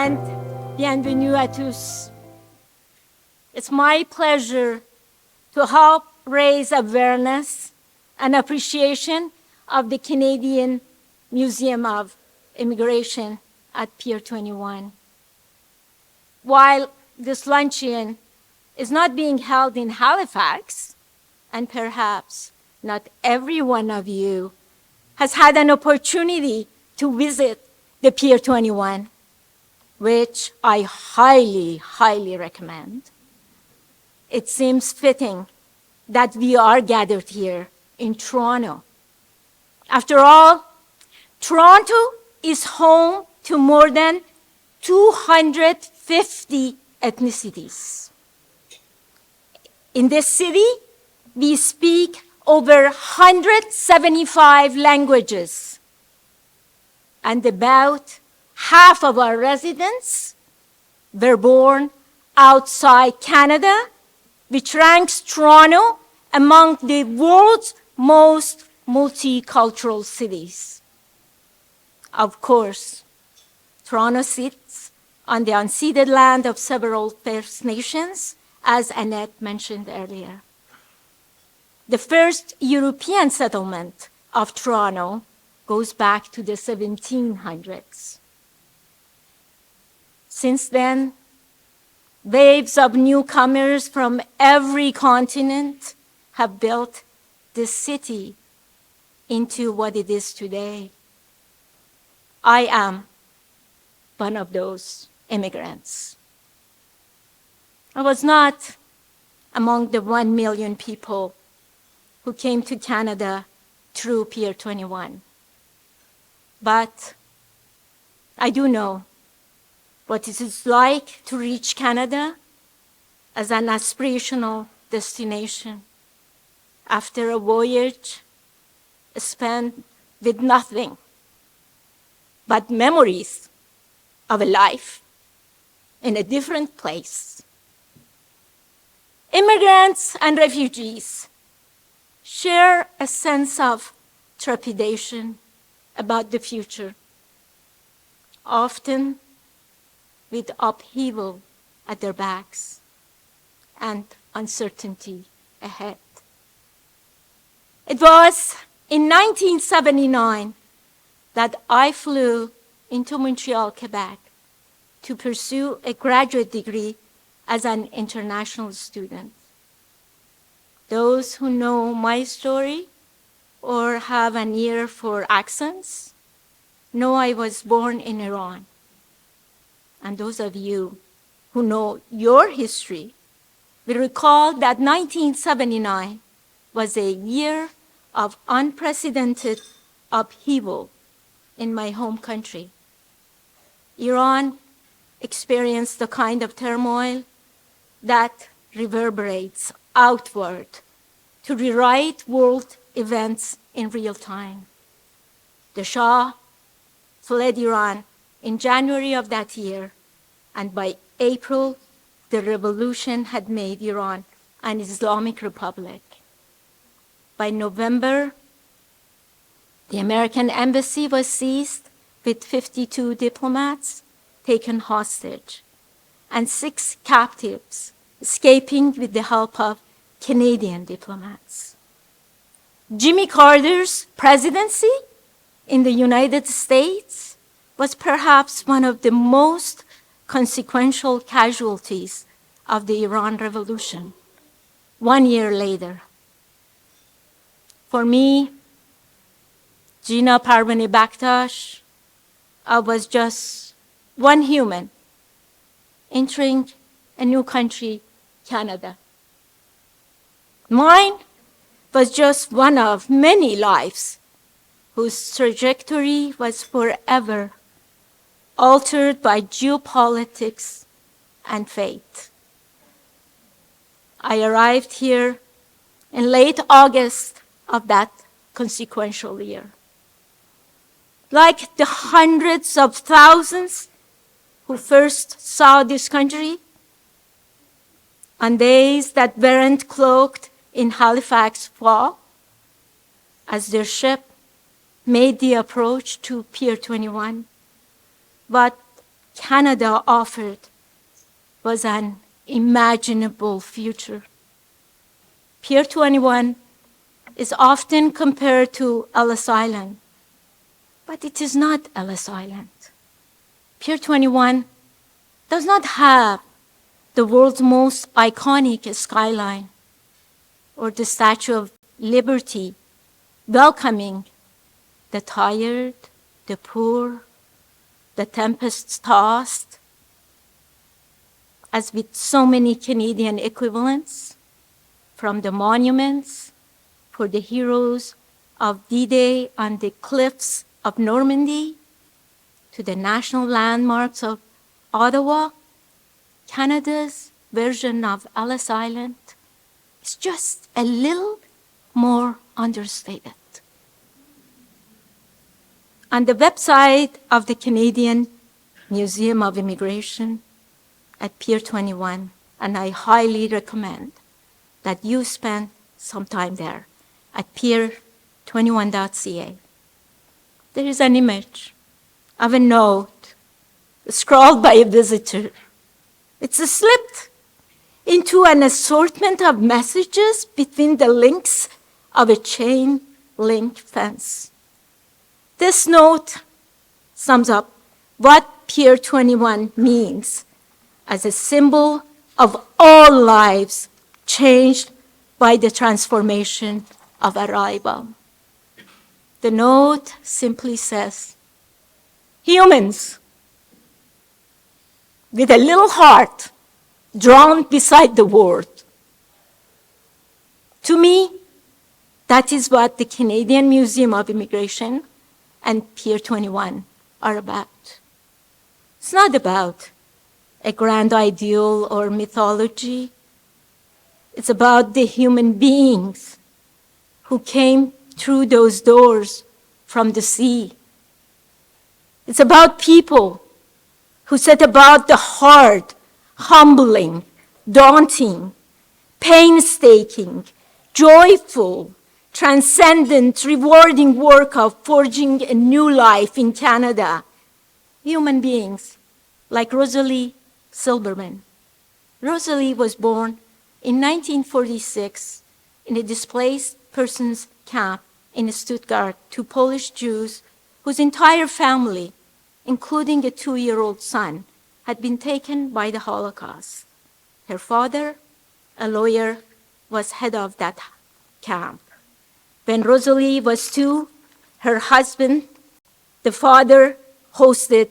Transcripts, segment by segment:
and bienvenue à tous. It's my pleasure to help raise awareness and appreciation of the Canadian Museum of Immigration at Pier 21. While this luncheon is not being held in Halifax, and perhaps not every one of you has had an opportunity to visit the Pier 21, which I highly, highly recommend. It seems fitting that we are gathered here in Toronto. After all, Toronto is home to more than 250 ethnicities. In this city, we speak over 175 languages, and about half of our residents were born outside Canada, which ranks Toronto among the world's most multicultural cities. Of course, Toronto sits on the unceded land of several First Nations, as Annette mentioned earlier. The first European settlement of Toronto goes back to the 1700s. Since then, waves of newcomers from every continent have built this city into what it is today. I am one of those immigrants. I was not among the 1 million people who came to Canada through Pier 21. But I do know what it is like to reach Canada as an aspirational destination after a voyage spent with nothing but memories of a life in a different place. Immigrants and refugees share a sense of trepidation about the future, often with upheaval at their backs and uncertainty ahead. It was in 1979 that I flew into Montreal, Quebec, to pursue a graduate degree as an international student. Those who know my story or have an ear for accents know I was born in Iran. And those of you who know your history will recall that 1979 was a year of unprecedented upheaval in my home country. Iran experienced the kind of turmoil that reverberates outward to rewrite world events in real time. The Shah fled Iran in January of that year, and by April, the revolution had made Iran an Islamic republic. By November, the American embassy was seized with 52 diplomats taken hostage and 6 captives escaping with the help of Canadian diplomats. Jimmy Carter's presidency in the United States was perhaps one of the most consequential casualties of the Iran Revolution 1 year later. For me, Gina Parvaneh Cody, I was just one human entering a new country, Canada. Mine was just one of many lives whose trajectory was forever altered by geopolitics and fate. I arrived here in late August of that consequential year. Like the hundreds of thousands who first saw this country, on days that weren't cloaked in Halifax fog, as their ship made the approach to Pier 21, but Canada offered was an imaginable future. Pier 21 is often compared to Ellis Island, but it is not Ellis Island. Pier 21 does not have the world's most iconic skyline or the Statue of Liberty welcoming the tired, the poor, the tempest-tossed, as with so many Canadian equivalents, from the monuments for the heroes of D-Day on the cliffs of Normandy to the national landmarks of Ottawa, Canada's version of Ellis Island is just a little more understated. On the website of the Canadian Museum of Immigration at Pier 21, and I highly recommend that you spend some time there at pier21.ca. There is an image of a note scrawled by a visitor. It's slipped into an assortment of messages between the links of a chain link fence. This note sums up what Pier 21 means as a symbol of all lives changed by the transformation of arrival. The note simply says, humans with a little heart drawn beside the word. To me, that is what the Canadian Museum of Immigration and Pier 21 are about. It's not about a grand ideal or mythology. It's about the human beings who came through those doors from the sea. It's about people who set about the hard, humbling, daunting, painstaking, joyful, transcendent, rewarding work of forging a new life in Canada. Human beings like Rosalie Silberman. Rosalie was born in 1946 in a displaced persons camp in Stuttgart to Polish Jews whose entire family, including a 2-year-old son, had been taken by the Holocaust. Her father, a lawyer, was head of that camp. When Rosalie was 2, her husband, the father, hosted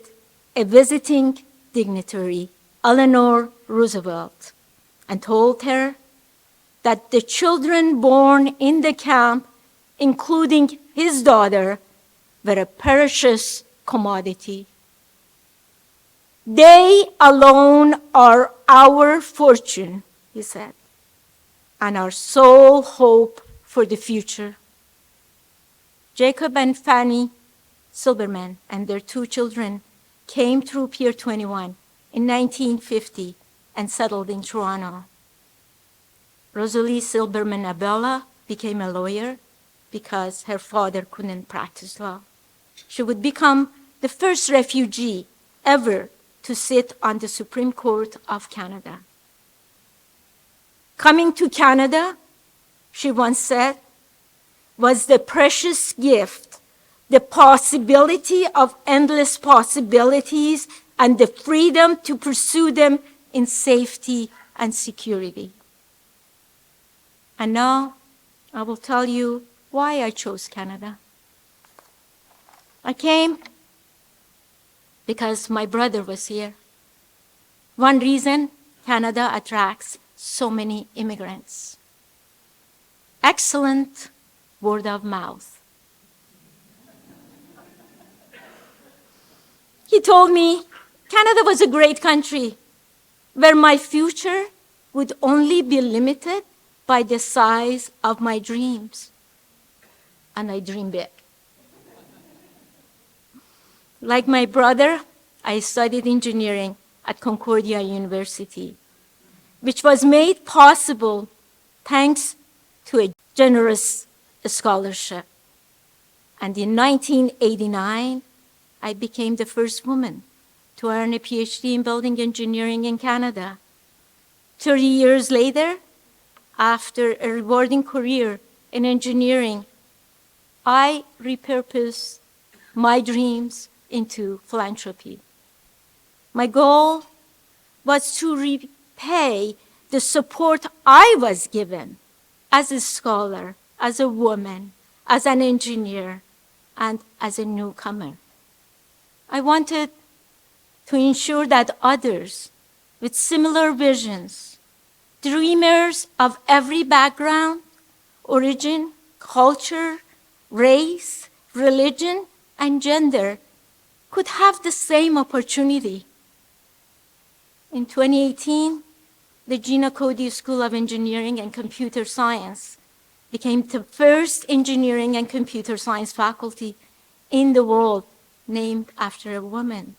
a visiting dignitary, Eleanor Roosevelt, and told her that the children born in the camp, including his daughter, were a precious commodity. They alone are our fortune, he said, and our sole hope for the future. Jacob and Fanny Silberman and their 2 children came through Pier 21 in 1950 and settled in Toronto. Rosalie Silberman Abella became a lawyer because her father couldn't practice law. She would become the first refugee ever to sit on the Supreme Court of Canada. Coming to Canada, she once said, was the precious gift, the possibility of endless possibilities, and the freedom to pursue them in safety and security. And now I will tell you why I chose Canada. I came because my brother was here. One reason Canada attracts so many immigrants. Excellent word of mouth. He told me Canada was a great country where my future would only be limited by the size of my dreams. And I dream big. Like my brother, I studied engineering at Concordia University, which was made possible thanks to a generous scholarship. And in 1989, I became the first woman to earn a PhD in building engineering in Canada. 30 years later, after a rewarding career in engineering, I repurposed my dreams into philanthropy. My goal was to repay the support I was given as a scholar, as a woman, as an engineer, and as a newcomer. I wanted to ensure that others with similar visions, dreamers of every background, origin, culture, race, religion, and gender, could have the same opportunity. In 2018, the Gina Cody School of Engineering and Computer Science became the first engineering and computer science faculty in the world named after a woman.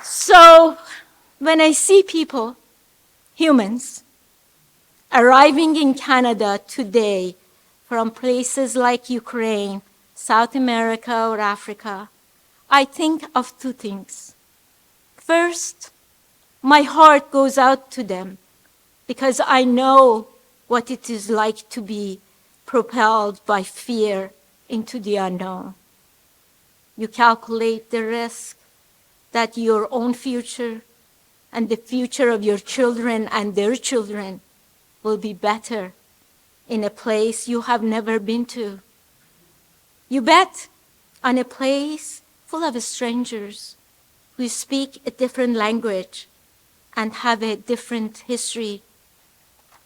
So when I see people, humans, arriving in Canada today from places like Ukraine, South America, or Africa, I think of two things. First, my heart goes out to them because I know what it is like to be propelled by fear into the unknown. You calculate the risk that your own future and the future of your children and their children will be better in a place you have never been to. You bet on a place full of strangers who speak a different language and have a different history.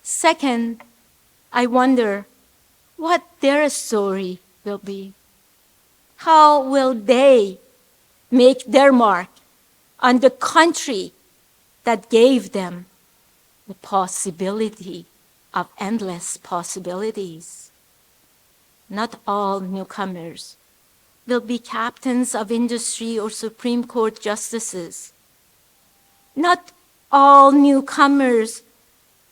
Second, I wonder what their story will be. How will they make their mark on the country that gave them the possibility of endless possibilities? Not all newcomers will be captains of industry or Supreme Court justices. Not all newcomers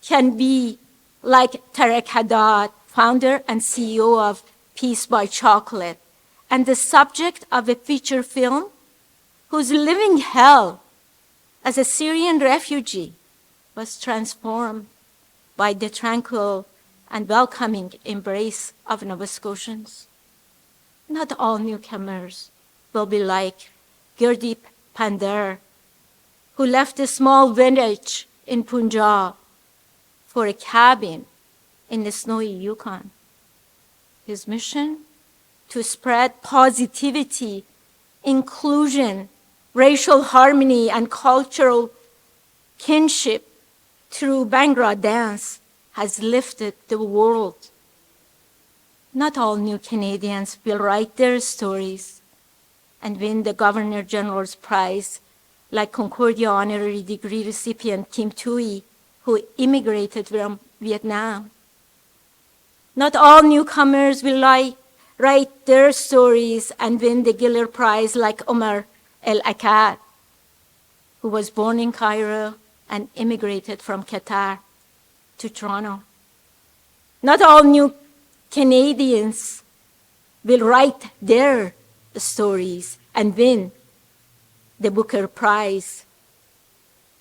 can be like Tarek Haddad, founder and CEO of Peace by Chocolate, and the subject of a feature film whose living hell as a Syrian refugee was transformed by the tranquil and welcoming embrace of Nova Scotians. Not all newcomers will be like Gurdeep Pandher, who left a small village in Punjab for a cabin in the snowy Yukon. His mission? To spread positivity, inclusion, racial harmony, and cultural kinship through Bhangra dance has lifted the world. Not all new Canadians will write their stories and win the Governor General's Prize like Concordia honorary degree recipient Kim Thuy, who immigrated from Vietnam. Not all newcomers will write their stories and win the Giller Prize like Omar El-Akkad, who was born in Cairo and immigrated from Qatar to Toronto. Not all new Canadians will write their stories and win the Booker Prize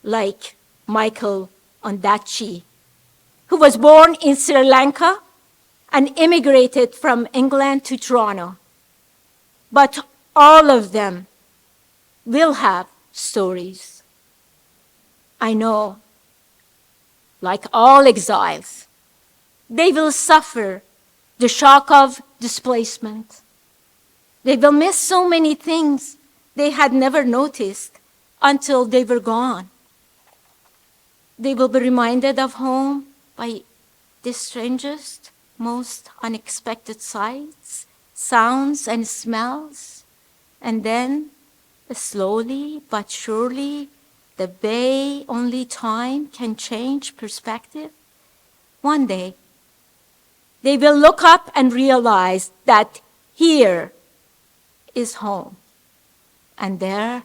like Michael Ondaatje, who was born in Sri Lanka and immigrated from England to Toronto. But all of them will have stories. I know, like all exiles, they will suffer the shock of displacement. They will miss so many things they had never noticed until they were gone. They will be reminded of home by the strangest, most unexpected sights, sounds, and smells. And then, slowly but surely, the way only time can change perspective. One day, they will look up and realize that here is home, and there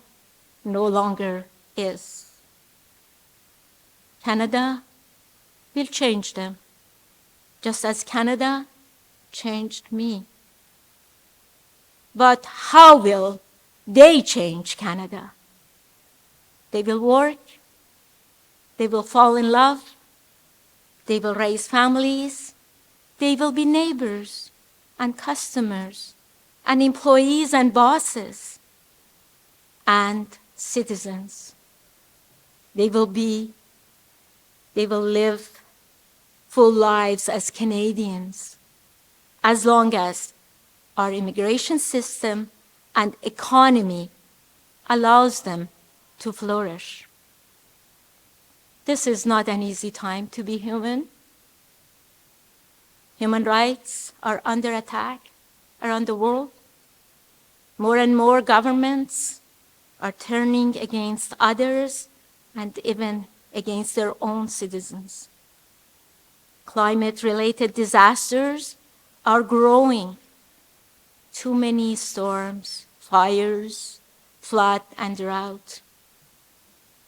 no longer is. Canada will change them. just as Canada changed me. But how will they change Canada? They will work, they will fall in love, they will raise families, they will be neighbors and customers and employees and bosses and citizens. They will live full lives as Canadians as long as our immigration system and economy allows them to flourish. This is not an easy time to be human. Human rights are under attack around the world. More and more governments are turning against others and even against their own citizens. Climate-related disasters are growing. Too many storms, fires, flood, and drought.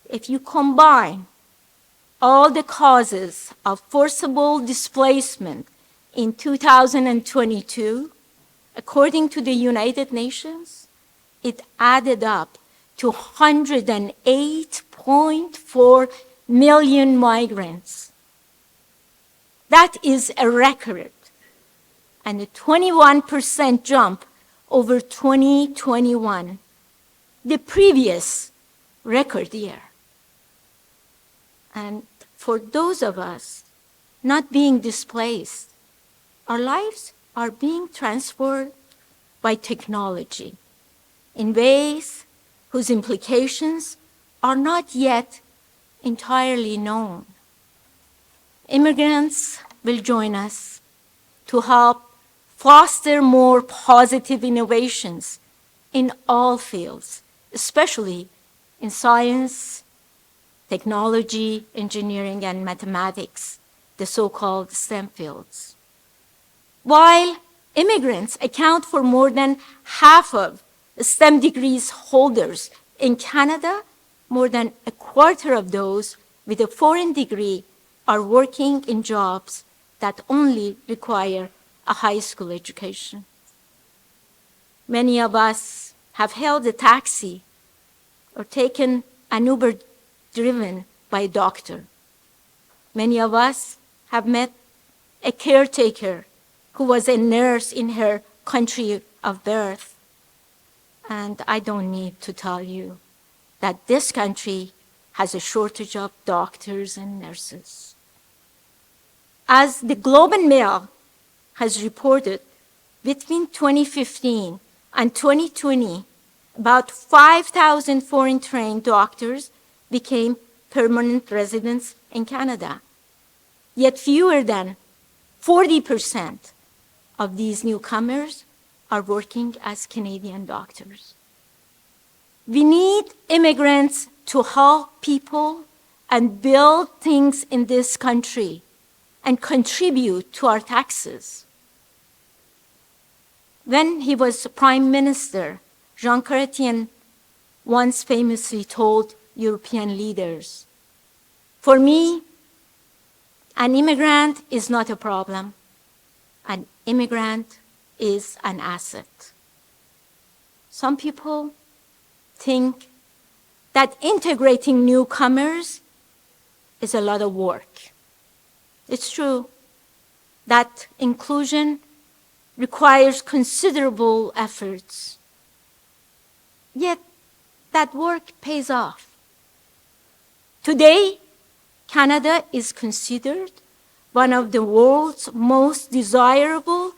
If you combine all the causes of forcible displacement in 2022, according to the United Nations, it added up to 108.4 million migrants. That is a record, and a 21% jump over 2021, the previous record year. And for those of us not being displaced, our lives are being transformed by technology in ways whose implications are not yet entirely known. Immigrants will join us to help foster more positive innovations in all fields, especially in science, technology, engineering, and mathematics, the so-called STEM fields. While immigrants account for more than half of STEM degrees holders in Canada, more than a quarter of those with a foreign degree are working in jobs that only require a high school education. Many of us have hailed a taxi or taken an Uber driven by a doctor. Many of us have met a caretaker who was a nurse in her country of birth. And I don't need to tell you that this country has a shortage of doctors and nurses. As the Globe and Mail has reported, between 2015 and 2020, about 5,000 foreign-trained doctors became permanent residents in Canada. Yet fewer than 40% of these newcomers are working as Canadian doctors. We need immigrants to help people and build things in this country and contribute to our taxes. When he was Prime Minister, Jean Chrétien once famously told European leaders, "For me, an immigrant is not a problem. An immigrant is an asset." Some people think that integrating newcomers is a lot of work. It's true that inclusion requires considerable efforts. Yet that work pays off. Today, Canada is considered one of the world's most desirable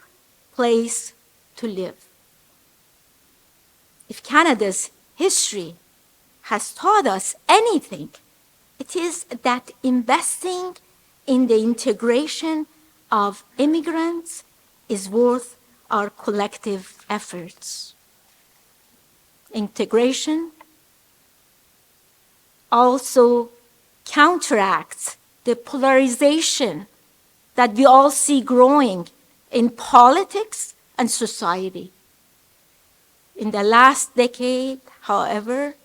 places to live. If Canada's history has taught us anything, it is that investing in the integration of immigrants is worth our collective efforts. Integration also counteracts the polarization that we all see growing in politics and society. In the last decade, however,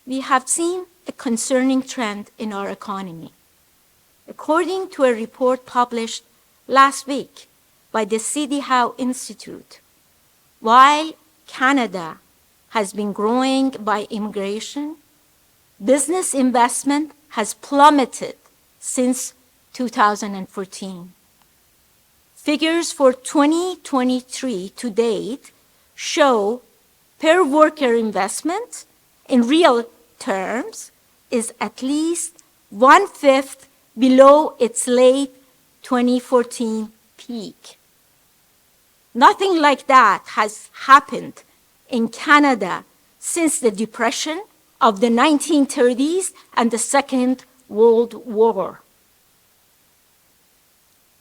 we have seen a concerning trend in our economy. According to a report published last week by the C.D. Howe Institute. While Canada has been growing by immigration, business investment has plummeted since 2014. Figures for 2023 to date show per worker investment in real terms is at least 1/5 below its late 2014 peak. Nothing like that has happened in Canada since the Depression of the 1930s and the Second World War.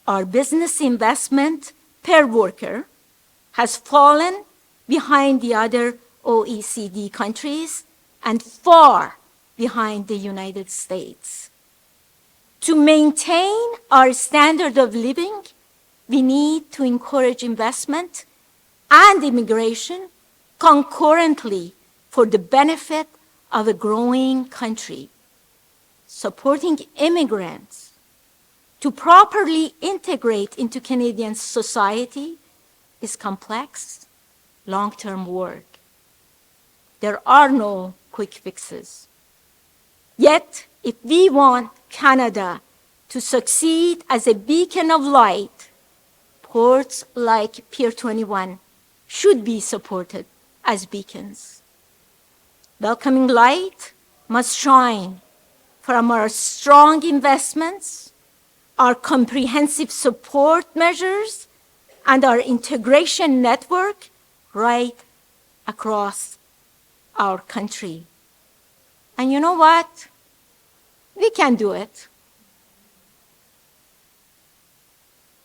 Our business investment per worker has fallen behind the other OECD countries and far behind the United States. To maintain our standard of living, we need to encourage investment and immigration concurrently for the benefit of a growing country. Supporting immigrants to properly integrate into Canadian society is complex, long-term work. There are no quick fixes. Yet, if we want Canada to succeed as a beacon of light, ports like Pier 21 should be supported as beacons. Welcoming light must shine from our strong investments, our comprehensive support measures, and our integration network right across our country. And you know what? We can do it.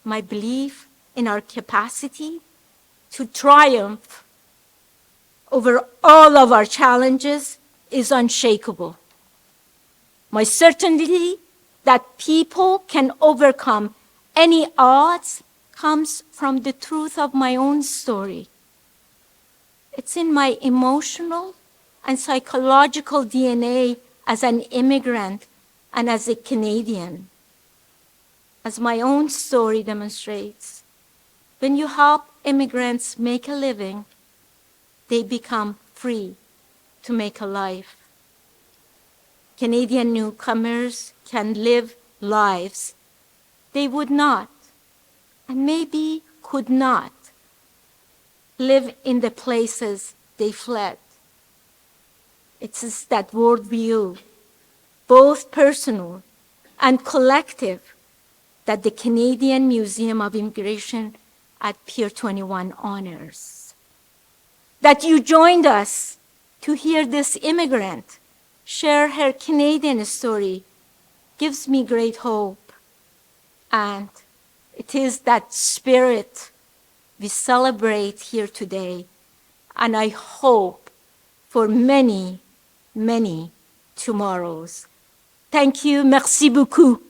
My belief in our capacity to triumph over all of our challenges is unshakable. My certainty that people can overcome any odds comes from the truth of my own story. It's in my emotional and psychological DNA as an immigrant and as a Canadian. As my own story demonstrates, when you help immigrants make a living, they become free to make a life. Canadian newcomers can live lives they would not, and maybe could not, live in the places they fled. It's that worldview, both personal and collective, that the Canadian Museum of Immigration at Pier 21 honors. That you joined us to hear this immigrant share her Canadian story gives me great hope. And it is that spirit we celebrate here today. And I hope for many, many tomorrows. Thank you. Merci beaucoup.